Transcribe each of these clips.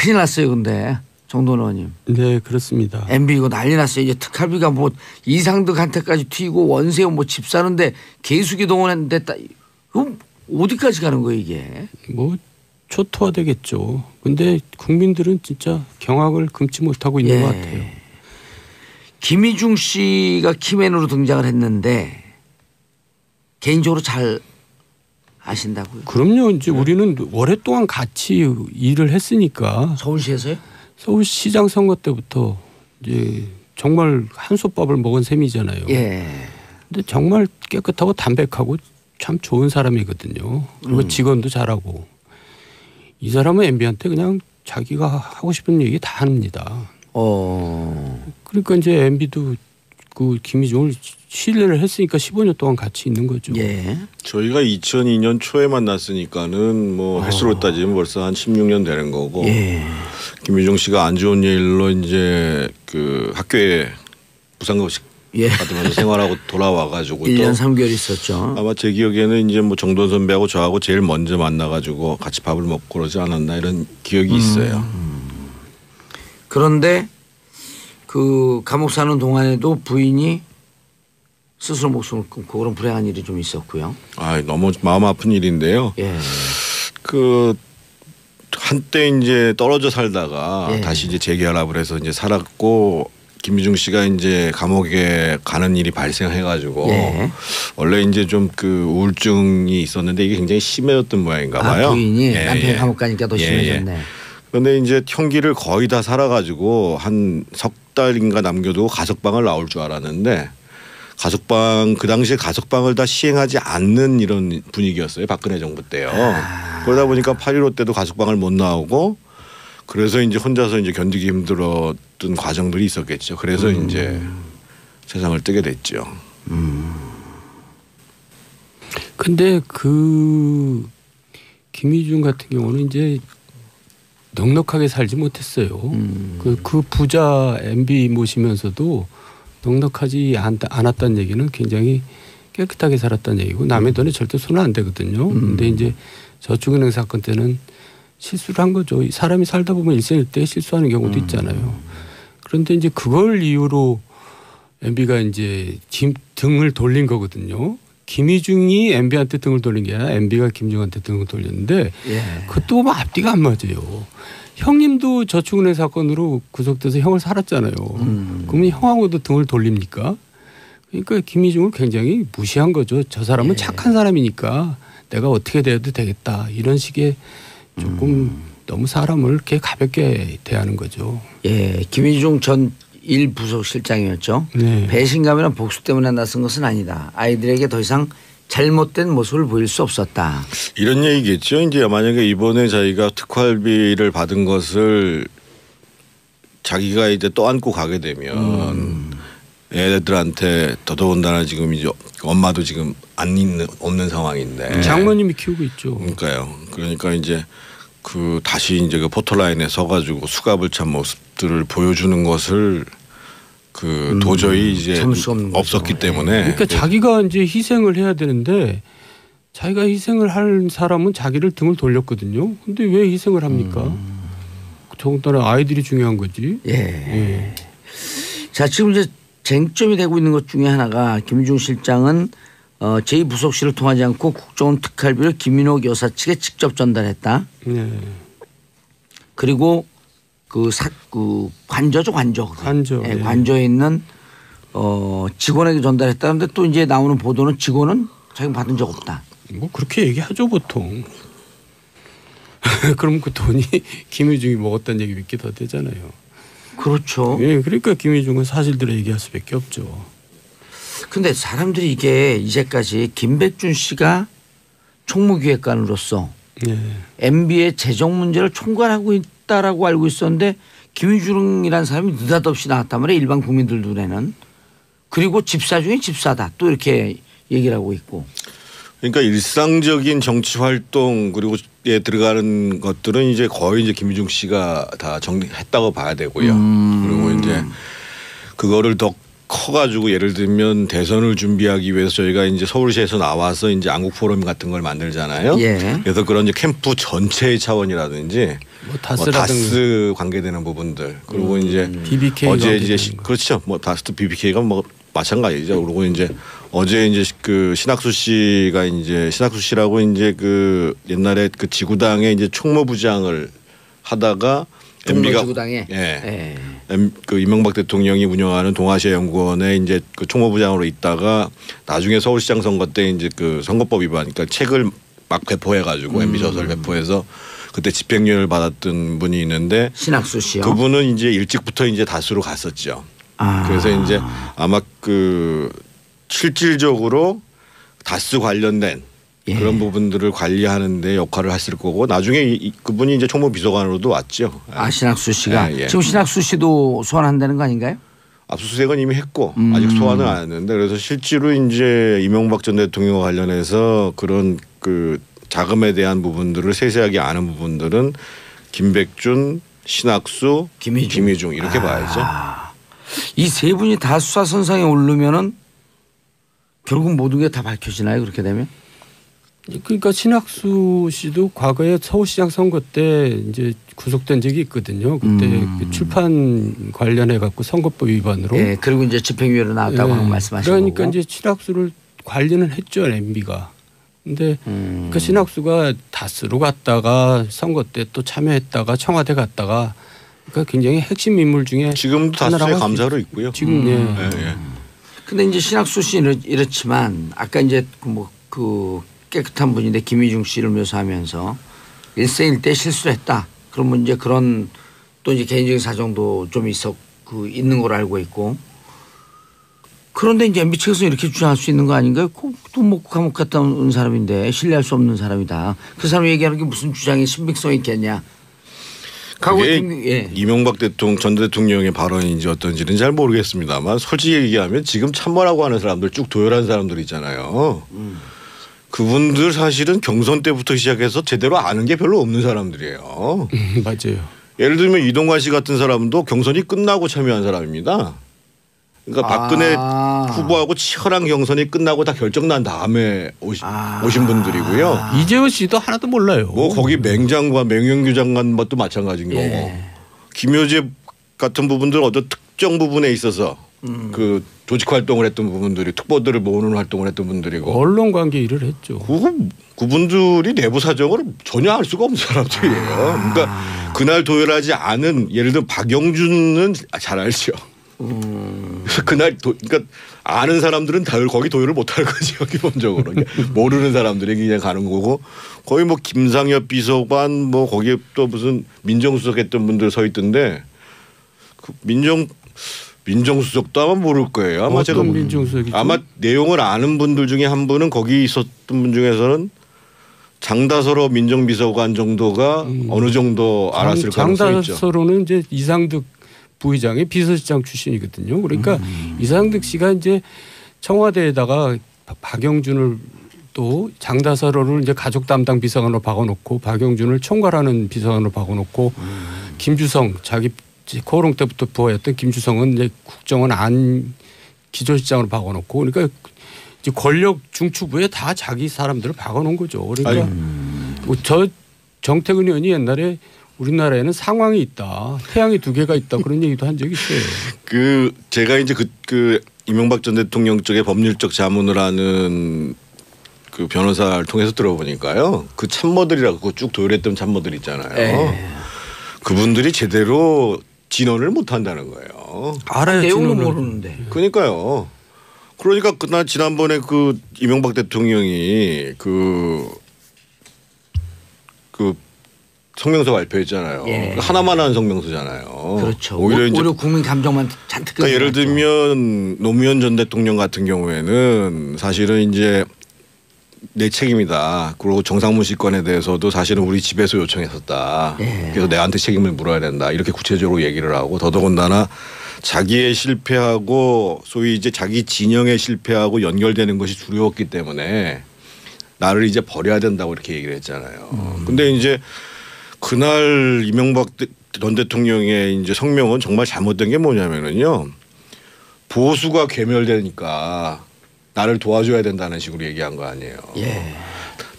큰일 났어요, 근데 정돈 의원님. 네, 그렇습니다. MB 이거 난리 났어요. 이제 특활비가 뭐 이상득한테까지 튀고 원세훈 뭐 집 사는데 개수기 동원했는데 그럼 어디까지 가는 거예요 이게? 뭐 초토화되겠죠. 근데 국민들은 진짜 경악을 금치 못하고 있는 것 같아요. 김희중 씨가 키맨으로 등장을 했는데 개인적으로 잘 아신다고요? 그럼요. 이제 우리는 오랫동안 같이 일을 했으니까. 서울시에서요? 서울시장 선거 때부터 이제 정말 한솥밥을 먹은 셈이잖아요. 예. 근데 정말 깨끗하고 담백하고 참 좋은 사람이거든요. 그리고 직원도 잘하고. 이 사람은 MB한테 그냥 자기가 하고 싶은 얘기 다 합니다. 그러니까 이제 MB도 그 김희중을 신뢰를 했으니까 15년 동안 같이 있는 거죠. 예. 저희가 2002년 초에 만났으니까는 뭐 횟수로 따지면 벌써 한 16년 되는 거고. 예. 김희중 씨가 안 좋은 일로 이제 그 학교에 부상급식 받으면서 생활하고 돌아와가지고 1년 3개월 있었죠. 아마 제 기억에는 이제 뭐 정돈 선배하고 저하고 제일 먼저 만나가지고 같이 밥을 먹고 그러지 않았나 이런 기억이 있어요. 그런데 그 감옥 사는 동안에도 부인이 스스로 목숨을 끊고 그런 불행한 일이 좀 있었고요. 아, 너무 마음 아픈 일인데요. 예. 그 한때 이제 떨어져 살다가 예. 다시 이제 재결합을 해서 이제 살았고 김희중 씨가 이제 감옥에 가는 일이 발생해가지고 예. 원래 이제 좀 그 우울증이 있었는데 이게 굉장히 심해졌던 모양인가 봐요. 부인이 예, 남편이 예. 감옥 가니까 더 심해졌네. 그런데 이제 형기를 거의 다 살아가지고 한 석 달인가 남겨두고 가석방을 나올 줄 알았는데 가석방 그 당시에 가석방을 다 시행하지 않는 이런 분위기였어요. 박근혜 정부 때요. 그러다 보니까 8.15 때도 가석방을 못 나오고 그래서 이제 혼자서 이제 견디기 힘들었던 과정들이 있었겠죠. 그래서 이제 세상을 뜨게 됐죠. 근데 그 김희중 같은 경우는 이제 넉넉하게 살지 못했어요. 그 부자 MB 모시면서도 넉넉하지 않았다는 얘기는 굉장히 깨끗하게 살았다는 얘기고 남의 돈에 절대 손은 안 대거든요. 근데 이제 저축은행 사건 때는 실수를 한 거죠. 사람이 살다 보면 일생일대 실수하는 경우도 있잖아요. 그런데 이제 그걸 이유로 MB가 이제 등을 돌린 거거든요. 김희중이 MB한테 등을 돌린 게 아니라 MB가 김희중한테 등을 돌렸는데 그것도 뭐 앞뒤가 안 맞아요. 형님도 저축은행 사건으로 구속돼서 형을 살았잖아요. 그러면 형하고도 등을 돌립니까? 그러니까 김희중을 굉장히 무시한 거죠. 저 사람은 착한 사람이니까 내가 어떻게 대해도 되겠다. 이런 식의 조금 너무 사람을 이렇게 가볍게 대하는 거죠. 예, 김희중 전 1부속실장이었죠. 네. 배신감이나 복수 때문에 나선 것은 아니다. 아이들에게 더 이상 잘못된 모습을 보일 수 없었다. 이런 얘기겠죠. 이제 만약에 이번에 자기가 특활비를 받은 것을 자기가 이제 또 안고 가게 되면 애들한테 더더군다나 지금 이제 엄마도 지금 없는 상황인데 장모님이 키우고 있죠. 그러니까요. 그러니까 이제 그 다시 이제 그 포토라인에 서가지고 수갑을 찬 모습들을 보여주는 것을 그 도저히 이제 없었기 때문에. 그러니까 자기가 이제 희생을 해야 되는데 자기가 희생을 할 사람은 자기를 등을 돌렸거든요. 근데 왜 희생을 합니까? 더군다나 아이들이 중요한 거지. 예. 자, 지금 이제 쟁점이 되고 있는 것 중에 하나가 김희중 실장은 제2부속실을 통하지 않고 국정원 특활비를 김민옥 여사 측에 직접 전달했다. 네. 그리고 그 관저죠, 관저. 예, 관저에 있는 직원에게 전달했다는데 또 이제 나오는 보도는 직원은 자기가 받은 적 없다. 뭐 그렇게 얘기하죠 보통. 그럼 그 돈이 김희중이 먹었다는 얘기 믿게 더 되잖아요. 그렇죠. 예, 그러니까 김희중은 사실대로 얘기할 수밖에 없죠. 근데 사람들이 이게 이제까지 김백준 씨가 총무기획관으로서 MB의 재정 문제를 총괄하고 있다라고 알고 있었는데 김희중이라는 사람이 느닷없이 나왔단 말이에요. 일반 국민들 눈에는. 그리고 집사 중에 집사다. 또 이렇게 얘기를 하고 있고. 그러니까 일상적인 정치 활동 그리고 에 들어가는 것들은 이제 거의 이제 김희중 씨가 다 정리했다고 봐야 되고요. 그리고 이제 그거를 더 커가지고 예를 들면 대선을 준비하기 위해서 저희가 이제 서울시에서 나와서 이제 안국 포럼 같은 걸 만들잖아요. 예. 그래서 그런 이제 캠프 전체의 차원이라든지 뭐 다스 관계되는 부분들 그리고 이제 BBK 어제 이제 그렇죠. 뭐 다스 BBK가 뭐 마찬가지죠. 그리고 이제 어제 이제 그 신학수 씨라고 이제 그 옛날에 그 지구당의 이제 총무부장을 하다가 MB가 지구당에 그 이명박 대통령이 운영하는 동아시아 연구원에 이제 그 총무부장으로 있다가 나중에 서울시장 선거 때 이제 그 선거법 위반 그러니까 책을 막 배포해가지고 MB 저서를 배포해서 그때 집행유예를 받았던 분이 있는데 신학수 씨요. 그분은 이제 일찍부터 이제 다수로 갔었죠. 그래서 이제 아마 그 실질적으로 다수 관련된 그런 부분들을 관리하는 데 역할을 했을 거고 나중에 그분이 이제 총무비서관으로도 왔죠. 신학수 씨가 예. 지금 신학수 씨도 소환한다는 거 아닌가요? 압수수색은 이미 했고 아직 소환은 안 했는데 그래서 실제로 이제 이명박 전 대통령과 관련해서 그런 그 자금에 대한 부분들을 세세하게 아는 부분들은 김백준, 신학수, 김희중 이렇게 봐야죠. 이 세 분이 다 수사선상에 오르면은 결국 모든 게 다 밝혀지나요? 그렇게 되면? 그러니까 신학수 씨도 과거에 서울시장 선거 때 이제 구속된 적이 있거든요. 그때 그 출판 관련해 갖고 선거법 위반으로. 예. 그리고 이제 집행유예로 나왔다고 말씀하시고. 그러니까 이제 신학수를 관리는 했죠 MB가. 근데 그 신학수가 다스로 갔다가 선거 때 또 참여했다가 청와대 갔다가 그러니까 굉장히 핵심 인물 중에 지금도 다수의 감사로 있고요. 지금 근데 이제 신학수 씨는 이렇지만 아까 이제 그 깨끗한 분인데 김희중 씨를 묘사하면서 일생일대 실수를 했다. 그러면 이제 그런 또 이제 개인적인 사정도 좀 있는 걸 알고 있고. 그런데 이제 MB 측에서 이렇게 주장할 수 있는 거 아닌가요? 또 뭐 감옥 갔다 온 사람인데 신뢰할 수 없는 사람이다. 그 사람이 얘기하는 게 무슨 주장에 신빙성이 있겠냐. 그게 이명박 전 대통령의 발언인지 어떤지는 잘 모르겠습니다만 솔직히 얘기하면 지금 참모라고 하는 사람들 쭉 도열한 사람들 있잖아요. 그분들 사실은 경선 때부터 시작해서 제대로 아는 게 별로 없는 사람들이에요. 맞아요. 예를 들면 이동관 씨 같은 사람도 경선이 끝나고 참여한 사람입니다. 그러니까 박근혜 후보하고 치열한 경선이 끝나고 다 결정 난 다음에 오신 분들이고요. 이재호 씨도 하나도 몰라요. 뭐 거기 맹장관, 맹영규 장관 것도 마찬가지인 거고. 김효재 같은 부분들 어떤 특정 부분에 있어서 그 조직 활동을 했던 부분들이 특보들을 모으는 활동을 했던 분들이고 언론 관계 일을 했죠. 그분들이 내부 사정을 전혀 알 수가 없는 사람들이에요. 그러니까 그날 도열하지 않은 예를 들어 박영준은 잘 알죠. 그날 그러니까 아는 사람들은 다 거기 도열을 못할 거죠 기본적으로. 모르는 사람들이 그냥 가는 거고 거의 뭐 김상엽 비서관 뭐 거기에 또 무슨 민정수석했던 분들 서 있던데 그 민정수석도 아마 모를 거예요. 아마 제가 민정수석이죠? 아마 내용을 아는 분들 중에 한 분은 거기 있었던 분 중에서는 장다서로 민정비서관 정도가 어느 정도 알았을 가능성이 있죠. 장다서로는 이제 이상득 부의장의 비서실장 출신이거든요. 그러니까 이상득 씨가 이제 청와대에다가 박영준을 또 장다서로를 이제 가족 담당 비서관으로 박아놓고 박영준을 총괄하는 비서관으로 박아놓고 김주성 자기 코오롱 때부터 부하였던 김주성은 이제 국정원 안 기조실장으로 박아놓고 그러니까 이제 권력 중추부에 다 자기 사람들을 박아놓은 거죠. 그러니까 저 정태근 의원이 옛날에 우리나라에는 상황이 있다. 태양이 두 개가 있다. 그런 얘기도 한 적이 있어요. 그 제가 이제 그 이명박 전 대통령 쪽에 법률적 자문을 하는 그 변호사를 통해서 들어보니까요. 그 참모들이라고 쭉 도열했던 참모들 있잖아요. 그분들이 제대로 진언을 못 한다는 거예요. 알아요. 내용은 모르는데. 그러니까요. 그러니까 그날 지난번에 그 이명박 대통령이 그 성명서 발표했잖아요. 예. 하나만 한 성명서잖아요. 그렇죠. 오히려 국민 감정만 잔뜩. 그러니까 예를 들면 노무현 전 대통령 같은 경우에는 사실은 이제 내 책임이다. 그리고 정상문 씨건에 대해서도 사실은 우리 집에서 요청했었다. 예. 그래서 내한테 책임을 물어야 된다. 이렇게 구체적으로 얘기를 하고 더더군다나 자기의 실패하고 소위 이제 자기 진영의 실패하고 연결되는 것이 두려웠기 때문에 나를 이제 버려야 된다고 이렇게 얘기를 했잖아요. 근데 이제 그날 이명박 전 대통령의 이제 성명은 정말 잘못된 게 뭐냐면은요. 보수가 괴멸되니까 나를 도와줘야 된다는 식으로 얘기한 거 아니에요. 예.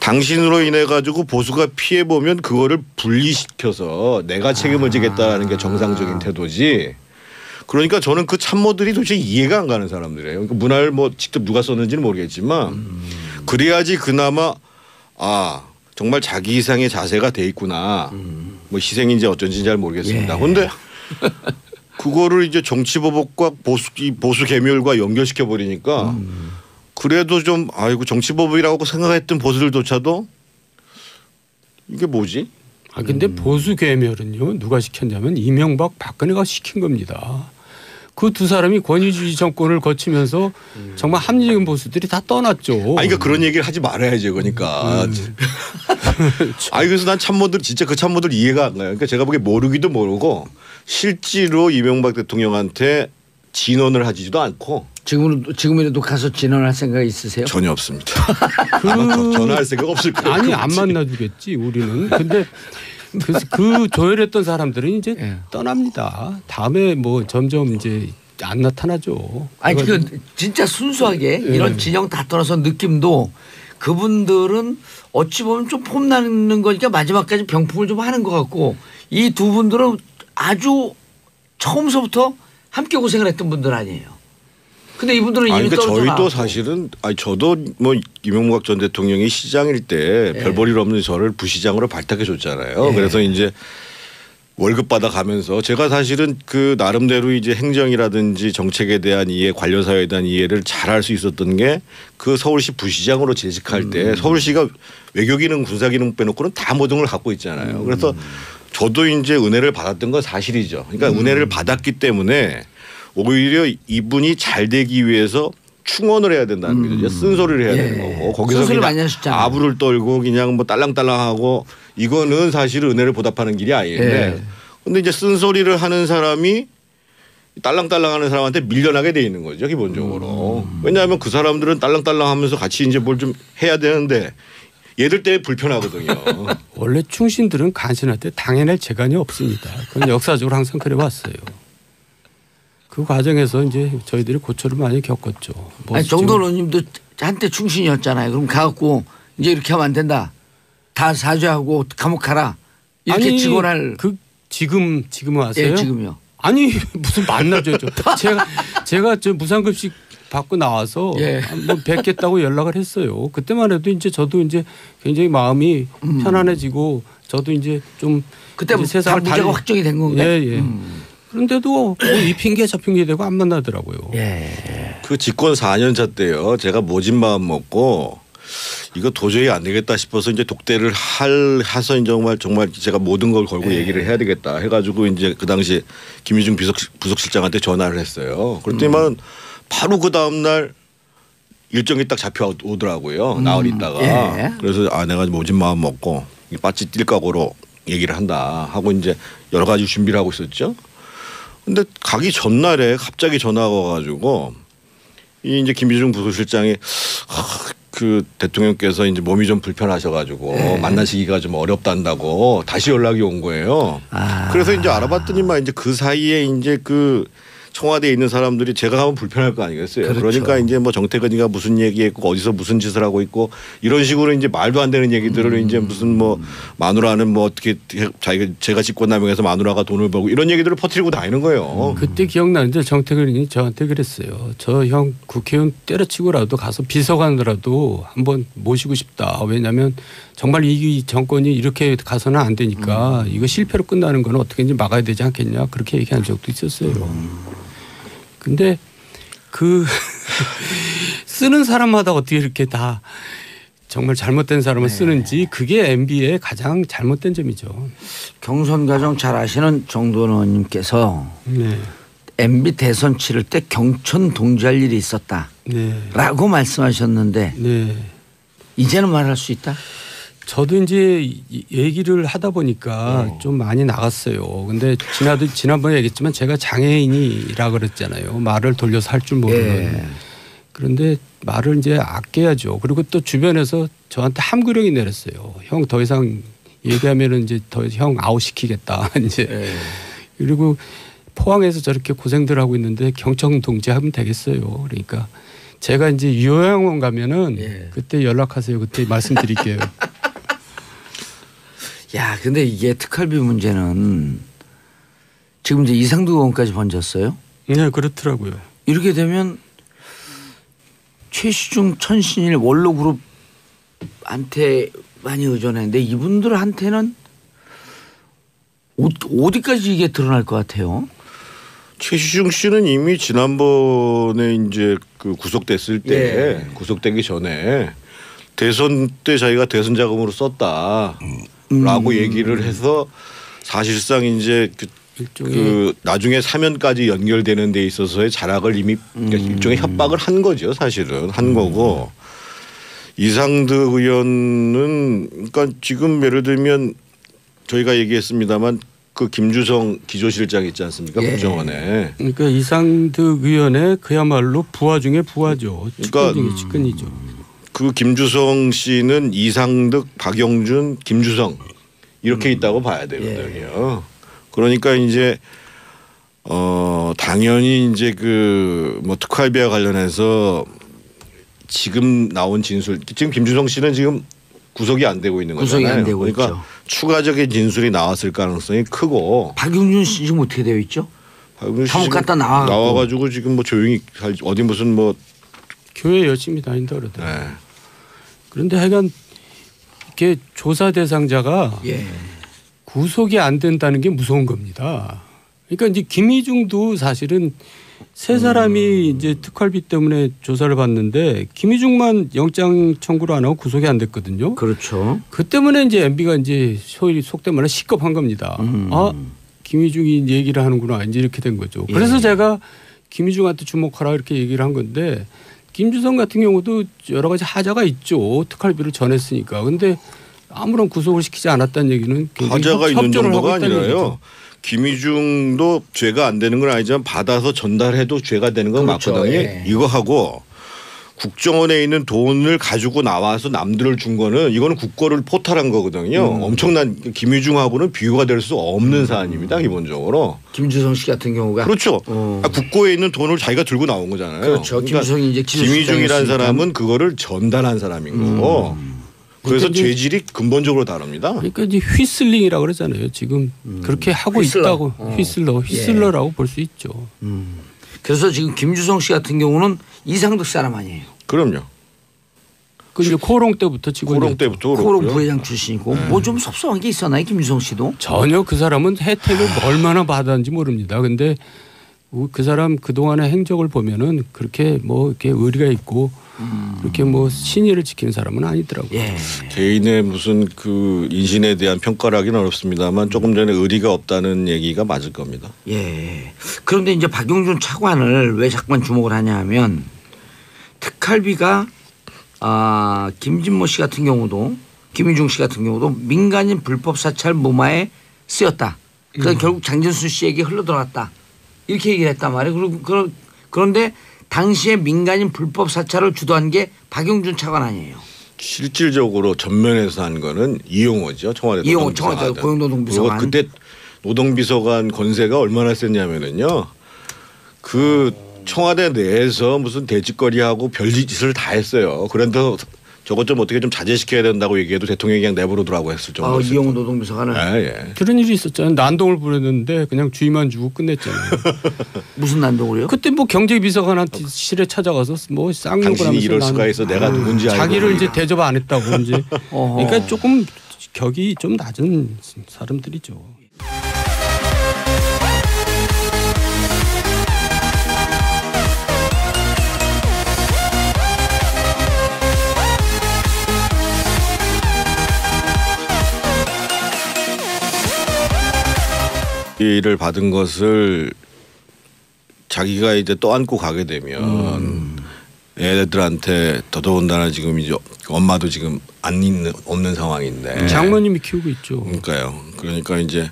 당신으로 인해 가지고 보수가 피해 보면 그거를 분리시켜서 내가 책임을 지겠다는 게 정상적인 태도지. 그러니까 저는 그 참모들이 도대체 이해가 안 가는 사람들이에요. 그러니까 문화를 뭐 직접 누가 썼는지는 모르겠지만 그래야지 그나마 아 정말 자기 이상의 자세가 돼 있구나. 뭐 희생인지 어쩐지 잘 모르겠습니다. 그런데 그거를 이제 정치보복과 보수 계멸과 연결시켜 버리니까 그래도 좀 아이고 정치보복이라고 생각했던 보수들조차도 이게 뭐지? 아 근데 보수 괴멸은요 누가 시켰냐면 이명박 박근혜가 시킨 겁니다. 그 두 사람이 권위주의 정권을 거치면서 정말 합리적인 보수들이 다 떠났죠. 아니 그러니까 그런 얘기를 하지 말아야지 그러니까. 아니 그래서 난 참모들 진짜 그 참모들 이해가 안 가요. 그러니까 제가 보기에 모르기도 모르고 실제로 이명박 대통령한테 진언을 하지도 않고 지금이라도 가서 진언할 생각 있으세요? 전혀 없습니다. 전화할 생각 없을 거예요. 아니 안 만나주겠지 우리는. 근데 그 조율했던 사람들은 이제 떠납니다. 다음에 뭐 점점 이제 안 나타나죠. 아니 그 진짜 순수하게 이런 진영 다 떠나서 느낌도 그분들은 어찌 보면 좀 폼나는 거니까 마지막까지 병풍을 좀 하는 것 같고 이 두 분들은 아주 처음서부터 함께 고생을 했던 분들 아니에요. 근데 이분들은 이미 그러니까 떨어져 저희도 사실은 저도 뭐 이명박 전 대통령이 시장일 때 별 볼 일 없는 저를 부시장으로 발탁해 줬잖아요. 그래서 이제 월급 받아가면서 제가 사실은 그 나름대로 이제 행정이라든지 정책에 대한 이해, 관련 사회에 대한 이해를 잘할 수 있었던 게 그 서울시 부시장으로 재직할 때 서울시가 외교기능, 군사기능 빼놓고는 다 모든 걸 갖고 있잖아요. 그래서 저도 이제 은혜를 받았던 건 사실이죠. 그러니까 은혜를 받았기 때문에 오히려 이분이 잘 되기 위해서 충원을 해야 된다는 거죠. 쓴소리를 해야 되는 거고 거기서 그냥 아부를 떨고 그냥 뭐 딸랑딸랑하고 이거는 사실 은혜를 보답하는 길이 아닌데 근데 이제 쓴소리를 하는 사람이 딸랑딸랑하는 사람한테 밀려나게 돼 있는 거죠 기본적으로. 왜냐하면 그 사람들은 딸랑딸랑하면서 같이 이제 뭘 좀 해야 되는데 얘들 때문에 불편하거든요. 원래 충신들은 간신할 때 당해낼 재간이 없습니다. 그건 역사적으로 항상 그래 왔어요. 그 과정에서 이제 저희들이 고초를 많이 겪었죠. 아니 정돈 의원님도 한때 충신이었잖아요. 그럼 가갖고 이제 이렇게 하면 안 된다. 다 사죄하고 감옥 가라. 이렇게 직원할. 지금은 아세요? 예, 지금요. 아니 무슨 만나죠. 제가 저 무상급식 받고 나와서 뭐 뵙겠다고 연락을 했어요. 그때만 해도 이제 저도 이제 굉장히 마음이 편안해지고 저도 이제 좀 그때 세상을 문제가 확정이 된 건가요? 예. 그런데도 이 핑계 저 핑계 대고 안 만나더라고요. 그 집권 4년 차 때요. 제가 모진 마음 먹고 이거 도저히 안 되겠다 싶어서 이제 독대를 해서 이제 정말 제가 모든 걸 걸고 얘기를 해야 되겠다 해가지고 이제 그 당시 김희중 부속실장한테 전화를 했어요. 그랬더니만 바로 그 다음 날 일정이 딱 잡혀오더라고요. 나흘 있다가. 그래서 내가 모진 마음 먹고 빠찌 뛸 각오로 얘기를 한다 하고 이제 여러 가지 준비를 하고 있었죠. 근데 가기 전날에 갑자기 전화가 와가지고 이제 김희중 부속실장이 그 대통령께서 이제 몸이 좀 불편하셔가지고 만나시기가 좀 어렵단다고 다시 연락이 온 거예요. 그래서 이제 알아봤더니만 이제 그 사이에 이제 그 청와대에 있는 사람들이 제가 가면 불편할 거 아니겠어요. 그렇죠. 그러니까 이제 뭐 정태근이가 무슨 얘기했고 어디서 무슨 짓을 하고 있고 이런 식으로 이제 말도 안 되는 얘기들을 이제 무슨 뭐 마누라는 뭐 어떻게 제가 직권남용해서 마누라가 돈을 벌고 이런 얘기들을 퍼뜨리고 다니는 거예요. 그때 기억나는데 정태근이 저한테 그랬어요. 저 형 국회의원 때려치고라도 가서 비서관이라도 한번 모시고 싶다. 왜냐하면 정말 이 정권이 이렇게 가서는 안 되니까 이거 실패로 끝나는 건 어떻게든지 막아야 되지 않겠냐 그렇게 얘기한 적도 있었어요. 근데 그 쓰는 사람마다 어떻게 이렇게 다 정말 잘못된 사람을 쓰는지 그게 MB의 가장 잘못된 점이죠. 경선 과정 잘 아시는 정돈 의원님께서 MB 대선 치를 때 경천 동지할 일이 있었다라고 말씀하셨는데 이제는 말할 수 있다? 저도 이제 얘기를 하다 보니까 좀 많이 나갔어요. 근데 지난번에 얘기했지만 제가 장애인이라 그랬잖아요. 말을 돌려서 할 줄 모르는. 그런데 말을 이제 아껴야죠. 그리고 또 주변에서 저한테 함구령이 내렸어요. 형 더 이상 얘기하면은 이제 더 형 아웃시키겠다. 이제 그리고 포항에서 저렇게 고생들 하고 있는데 경청 동지하면 되겠어요. 그러니까 제가 이제 요양원 가면은 예. 그때 연락하세요. 그때 말씀드릴게요. 야, 근데 이게 특활비 문제는 지금 이제 이상득 의원까지 번졌어요. 네, 그렇더라고요. 이렇게 되면 최시중, 천신일, 원로그룹한테 많이 의존했는데 이분들한테는 어디까지 이게 드러날 것 같아요? 최시중 씨는 이미 지난번에 이제 그 구속됐을 때 예. 구속되기 전에 대선 때 자기가 대선 자금으로 썼다라고 얘기를 해서 사실상 이제 그 나중에 사면까지 연결되는 데 있어서의 자락을 이미 일종의 협박을 한 거죠. 사실은 한 거고 이상득 의원은 그러니까 지금 예를 들면 저희가 얘기했습니다만 그 김주성 기조실장 있지 않습니까? 예. 국정원에. 그러니까 이상득 의원의 그야말로 부하 중에 부하죠. 측근 중에 측근이죠. 그 김주성 씨는 이상득, 박영준, 김주성 이렇게 있다고 봐야 되거든요. 그러니까 이제 당연히 이제 그 뭐 특활비와 관련해서 지금 나온 진술 지금 김주성 씨는 지금 구속이 안 되고 있는 거잖아요. 구속이 안 되고 그러니까 있죠. 추가적인 진술이 나왔을 가능성이 크고. 박용준 씨 지금 어떻게 되어 있죠? 박용준 씨 감옥 갔다 나와가지고 지금 뭐 조용히 어디 무슨 뭐 교회 열심히 다닌다 그러더라고요. 네. 그런데 하여간 이렇게 조사 대상자가 예. 구속이 안 된다는 게 무서운 겁니다. 그러니까 이제 김희중도 사실은 세 사람이 이제 특활비 때문에 조사를 받는데 김희중만 영장 청구를 안 하고 구속이 안 됐거든요. 그렇죠. 그 때문에 이제 MB가 이제 소위 속된 말로 시겁한 겁니다. 아, 김희중이 얘기를 하는구나 이제 이렇게 된 거죠. 그래서 제가 김희중한테 주목하라 이렇게 얘기를 한 건데 김주성 같은 경우도 여러 가지 하자가 있죠. 특활비를 전했으니까. 근데 아무런 구속을 시키지 않았다는 얘기는 하자가 있는 정도가 아니라요. 얘기죠. 김희중도 죄가 안 되는 건 아니지만 받아서 전달해도 죄가 되는 건 그렇죠. 맞거든요. 예. 이거 하고 국정원에 있는 돈을 가지고 나와서 남들을 준 거는 이거는 국고를 포탈한 거거든요. 엄청난 김희중하고는 비교가 될 수 없는 사안입니다. 기본적으로. 김주성 씨 같은 경우가 그렇죠. 국고에 있는 돈을 자기가 들고 나온 거잖아요. 그렇죠. 그러니까 김주성이 이제 김희중이라는 사람은 그거를 전달한 사람인 거고. 그래서 그러니까 죄질이 근본적으로 다릅니다. 그러니까 이제 휘슬링이라고 그러잖아요. 지금 그렇게 하고 휘슬러. 있다고 휘슬러라고 볼 수 있죠. 그래서 지금 김주성 씨 같은 경우는 이상득 사람 아니에요. 그럼요. 그 이제 코롱 때부터 직원이 코롱 때부터 코롱 그렇고요. 부회장 출신이고 뭐 좀 섭섭한 게 있었나요, 김주성 씨도? 전혀 그 사람은 혜택을 얼마나 받았는지 모릅니다. 근데 그 사람 그 동안의 행적을 보면은 그렇게 뭐 이렇게 의리가 있고 그렇게 뭐 신의를 지키는 사람은 아니더라고요. 예. 개인의 무슨 그 인신에 대한 평가를 하기는 어렵습니다만 조금 전에 의리가 없다는 얘기가 맞을 겁니다. 예. 그런데 이제 박용준 차관을 왜 자꾸만 주목을 하냐 하면 특활비가 김진모 씨 같은 경우도 김희중 씨 같은 경우도 민간인 불법 사찰 무마에 쓰였다. 그러니까 결국 장진수 씨에게 흘러들어갔다. 이렇게 얘기를 했단 말이에요. 그런데 당시에 민간인 불법 사찰을 주도한 게 박용준 차관 아니에요. 실질적으로 전면에서 한 거는 이용호죠. 청와대 이용호 청와대 고용노동비서관. 그때 노동비서관 권세가 얼마나 셌냐면은요. 그 청와대 내에서 무슨 대짓거리하고 별짓을 다 했어요. 그런데 저것 좀 어떻게 좀 자제시켜야 된다고 얘기해도 대통령이 그냥 내버려두라고 했을 정도로. 이용호 노동비서관을. 예. 그런 일이 있었잖아요. 난동을 부렸는데 그냥 주의만 주고 끝냈잖아요. 무슨 난동을요? 그때 뭐 경제비서관한테 실에 찾아가서 뭐 쌍욕을 하면서 당신이 이럴 수가 있어. 내가 누군지 알고. 자기를 이제 대접 안 했다고 이제. 그러니까 조금 격이 좀 낮은 사람들이죠. 를 받은 것을 자기가 이제 떠안고 가게 되면 애들한테 더더군다나 지금 이제 엄마도 지금 없는 상황인데 장모님이 키우고 있죠. 그러니까요. 그러니까 이제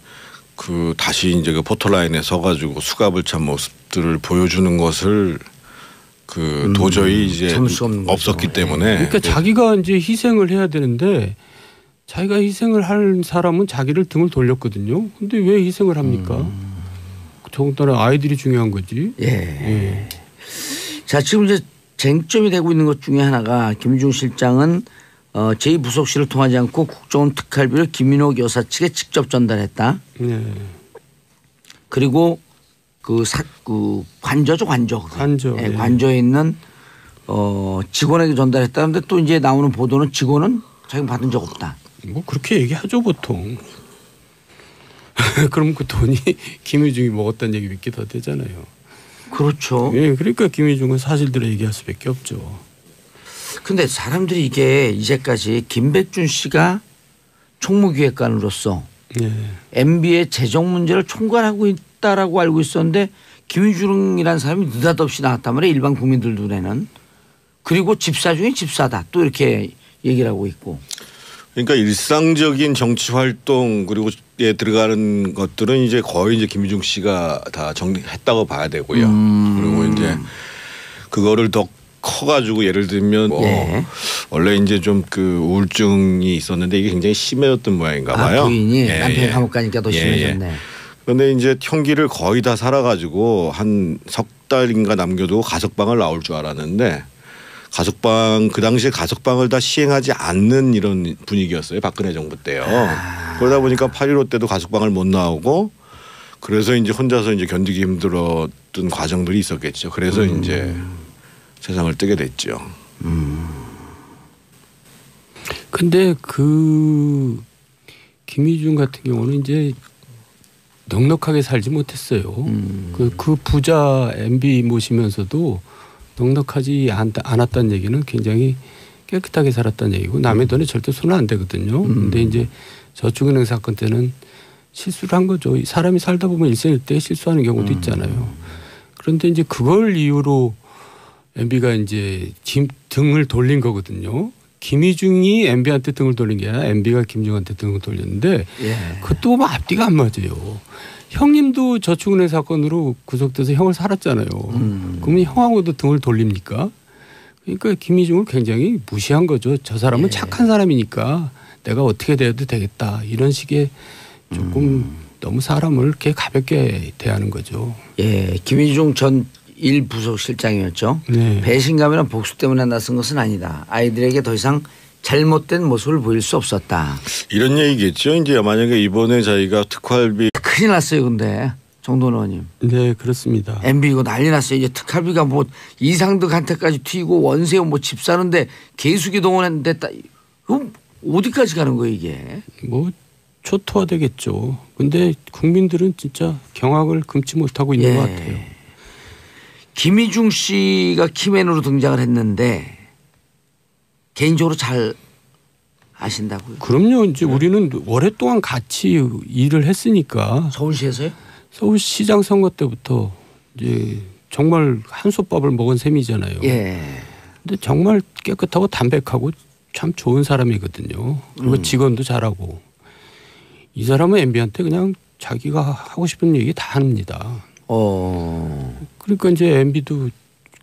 그 다시 이제 그 포토라인에 서가지고 수갑을 찬 모습들을 보여주는 것을 그 도저히 이제 없었기 때문에. 그러니까 자기가 이제 희생을 해야 되는데. 자기가 희생을 할 사람은 자기를 등을 돌렸거든요. 근데 왜 희생을 합니까? 더군다나 아이들이 중요한 거지. 예. 예. 자, 지금 이제 쟁점이 되고 있는 것 중에 하나가 김희중 실장은 제2부속실을 통하지 않고 국정원 특활비를 김인옥 여사 측에 직접 전달했다. 네. 그리고 그 관저죠, 관저. 관저. 예, 관저에 있는 직원에게 전달했다는데 또 이제 나오는 보도는 직원은 자기 받은 적 없다. 뭐 그렇게 얘기하죠 보통. 그럼 그 돈이 김희중이 먹었다는 얘기 믿기 더 되잖아요. 그렇죠. 예, 그러니까 김희중은 사실대로 얘기할 수밖에 없죠. 근데 사람들이 이게 이제까지 김백준 씨가 총무기획관으로서 예. MB의 재정 문제를 총괄하고 있다라고 알고 있었는데 김희중이라는 사람이 느닷없이 나왔단 말이에요. 일반 국민들 눈에는. 그리고 집사 중에 집사다. 또 이렇게 얘기를 하고 있고. 그러니까 일상적인 정치 활동 그리고 에 들어가는 것들은 이제 거의 이제 김희중 씨가 다 정리했다고 봐야 되고요. 그리고 이제 그거를 더 커가지고 예를 들면 예. 원래 이제 좀 그 우울증이 있었는데 이게 굉장히 심해졌던 모양인가 봐요. 부인이 예, 남편이 예. 감옥 가니까 더 심해졌네. 그런데 이제 형기를 거의 다 살아가지고 한 석 달인가 남겨두고 가석방을 나올 줄 알았는데 가석방 그 당시에 가석방을 다 시행하지 않는 이런 분위기였어요. 박근혜 정부 때요. 그러다 보니까 8.15 때도 가석방을 못 나오고 그래서 이제 혼자서 이제 견디기 힘들었던 과정들이 있었겠죠. 그래서 이제 세상을 뜨게 됐죠. 근데 그 김희중 같은 경우는 이제 넉넉하게 살지 못했어요. 그 부자 MB 모시면서도 넉넉하지 않았다는 얘기는 굉장히 깨끗하게 살았다는 얘기고 남의 돈에 절대 손은 안 대거든요. 근데 이제 저축은행 사건 때는 실수를 한 거죠. 사람이 살다 보면 일생일대 실수하는 경우도 있잖아요. 그런데 이제 그걸 이유로 MB가 이제 등을 돌린 거거든요. 김희중이 MB한테 등을 돌린 게 아니라 MB가 김희중한테 등을 돌렸는데 그것도 뭐 앞뒤가 안 맞아요. 형님도 저축은행 사건으로 구속돼서 형을 살았잖아요. 그러면 형하고도 등을 돌립니까? 그러니까 김희중을 굉장히 무시한 거죠. 저 사람은 착한 사람이니까 내가 어떻게 대해도 되겠다. 이런 식의 조금 너무 사람을 이렇게 가볍게 대하는 거죠. 예, 김희중 전 1부속실장이었죠. 네. 배신감이나 복수 때문에 나선 것은 아니다. 아이들에게 더 이상 잘못된 모습을 보일 수 없었다. 이런 얘기겠죠. 이제 만약에 이번에 자기가 특활비 큰일 났어요. 근데 정돈 의원님. 네, 그렇습니다. MB 이거 난리 났어요. 이제 특활비가 뭐 이상득한테까지 튀고 원세훈 뭐 집 사는데 개수기 동원했는데 그럼 어디까지 가는 거예요 이게? 뭐 초토화되겠죠. 근데 국민들은 진짜 경악을 금치 못하고 있는 것 같아요. 김희중 씨가 키맨으로 등장을 했는데 개인적으로 잘 아신다고요? 그럼요. 이제 우리는 오랫동안 같이 일을 했으니까 서울시에서요? 서울시장 선거 때부터 이제 정말 한솥밥을 먹은 셈이잖아요. 예. 근데 정말 깨끗하고 담백하고 참 좋은 사람이거든요. 그리고 직원도 잘하고 이 사람은 MB한테 그냥 자기가 하고 싶은 얘기 다 합니다. 그러니까 이제 MB도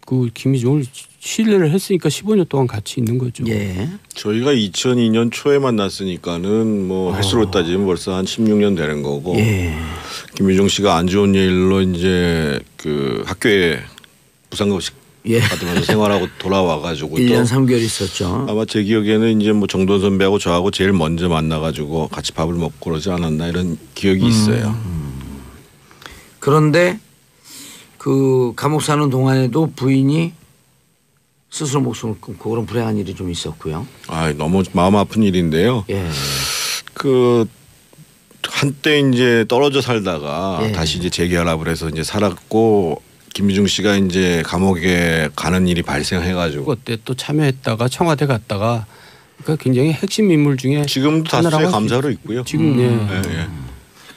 그 김희중을 신뢰를 했으니까 15년 동안 같이 있는 거죠. 예. 저희가 2002년 초에 만났으니까는 뭐 횟수로 따지면 벌써 한 16년 되는 거고 김희중 씨가 안 좋은 일로 이제 그 학교에 부상급식 받으면서 생활하고 돌아와가지고 1년 3개월 있었죠. 아마 제 기억에는 이제 뭐 정돈 선배하고 저하고 제일 먼저 만나가지고 같이 밥을 먹고 그러지 않았나 이런 기억이 있어요. 그런데 그 감옥 사는 동안에도 부인이 스스로 목숨을 끊고 그런 불행한 일이 좀 있었고요. 아, 너무 마음 아픈 일인데요. 예. 그 한때 이제 떨어져 살다가 다시 이제 재결합을 해서 이제 살았고 김희중 씨가 이제 감옥에 가는 일이 발생해가지고 그때 또 참여했다가 청와대 갔다가 그러니까 굉장히 핵심 인물 중에 지금도 다수의 감사로 있고요. 지금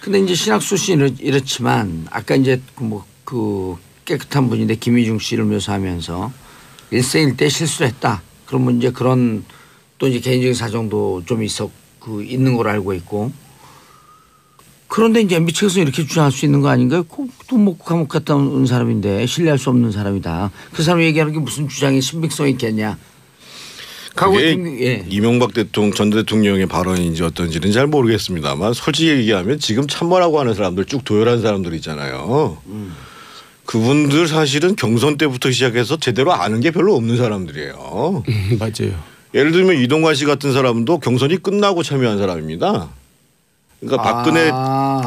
근데 이제 신학수 씨는 이렇지만 아까 이제 그 깨끗한 분인데 김희중 씨를 묘사하면서 일생일대 실수를 했다. 그러면 이제 그런 또 이제 개인적인 사정도 좀 있는 걸로 알고 있고. 그런데 이제 MB 측에서 이렇게 주장할 수 있는 거 아닌가요? 돈 먹고 감옥 갔다 온 사람인데 신뢰할 수 없는 사람이다. 그 사람 얘기하는 게 무슨 주장의 신빙성이 있겠냐. 그게 이명박 전 대통령의 발언인지 어떤지는 잘 모르겠습니다만 솔직히 얘기하면 지금 참모라고 하는 사람들 쭉 도열한 사람들 있잖아요. 그분들 사실은 경선 때부터 시작해서 제대로 아는 게 별로 없는 사람들이에요. 맞아요. 예를 들면 이동관 씨 같은 사람도 경선이 끝나고 참여한 사람입니다. 그러니까 박근혜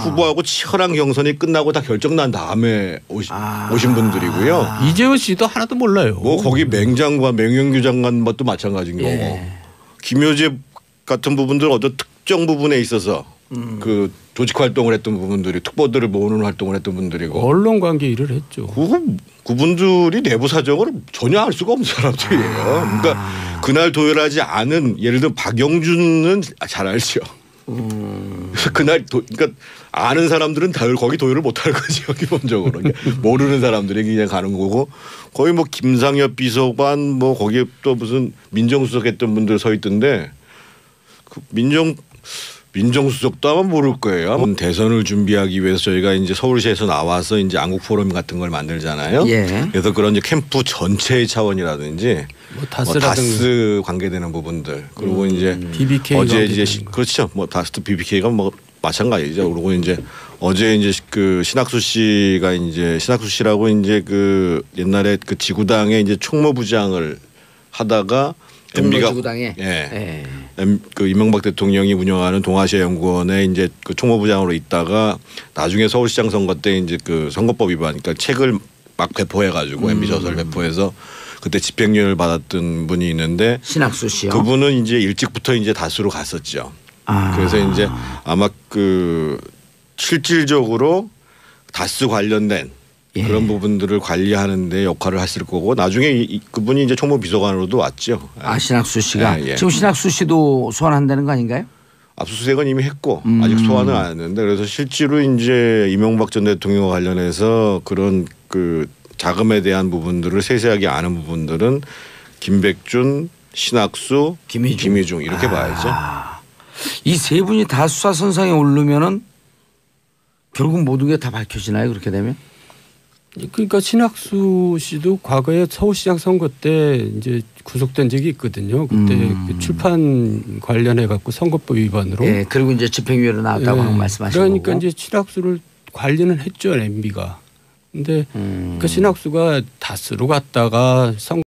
후보하고 치열한 경선이 끝나고 다 결정 난 다음에 오신 분들이고요. 이재호 씨도 하나도 몰라요. 뭐 거기 맹장관, 맹영규 장관 것도 마찬가지인 거고. 김효재 같은 부분들 어떤 특정 부분에 있어서 그 조직 활동을 했던 부분들이 특보들을 모으는 활동을 했던 분들이고. 언론 관계 일을 했죠. 그분들이 내부 사정을 전혀 알 수가 없는 사람들이에요. 그러니까 그날 도열하지 않은 예를 들어 박영준은 잘 알죠. 그날 그러니까 아는 사람들은 다 거기 도열을 못할 거죠 기본적으로. 모르는 사람들이 그냥 가는 거고 거의 뭐 김상엽 비서관 뭐 거기에 또 무슨 민정수석 했던 분들 서 있던데 그 민정수석도 아마 모를 거예요. 대선을 준비하기 위해서 저희가 이제 서울시에서 나와서 이제 안국 포럼 같은 걸 만들잖아요. 그래서 그런 이제 캠프 전체의 차원이라든지 뭐 다스 관계되는 부분들 그리고 이제 BBK 어제 이제 그렇죠. 뭐 다스 BBK가 뭐 마찬가지죠. 그리고 이제 어제 이제 그 신학수 씨라고 이제 그 옛날에 그 지구당의 이제 총무부장을 하다가 MB가 그 이명박 대통령이 운영하는 동아시아연구원에 이제 그 총무부장으로 있다가 나중에 서울시장 선거 때 이제 그 선거법 위반, 그러니까 책을 막 배포해가지고 MB 저서를 배포해서 그때 집행유예를 받았던 분이 있는데 신학수 씨요. 그분은 이제 일찍부터 이제 다수로 갔었죠. 그래서 이제 아마 그 실질적으로 다수 관련된 그런 부분들을 관리하는 데 역할을 했을 거고 나중에 그분이 이제 총무비서관으로도 왔죠. 신학수 씨가. 지금 신학수 씨도 소환한다는 거 아닌가요? 압수수색은 이미 했고 아직 소환은 안 했는데 그래서 실제로 이제 이명박 전 대통령과 관련해서 그런 그 자금에 대한 부분들을 세세하게 아는 부분들은 김백준, 신학수, 김희중 이렇게 봐야죠. 이 세 분이 다 수사선상에 오르면은 결국 모든 게 다 밝혀지나요? 그렇게 되면? 그러니까 신학수 씨도 과거에 서울시장 선거 때 이제 구속된 적이 있거든요. 그때 그 출판 관련해 갖고 선거법 위반으로. 그리고 이제 집행유예로 나왔다고 말씀하신 그러니까 거고. 이제 신학수를 관리는 했죠 MB가. 근데 그 신학수가 다스로 갔다가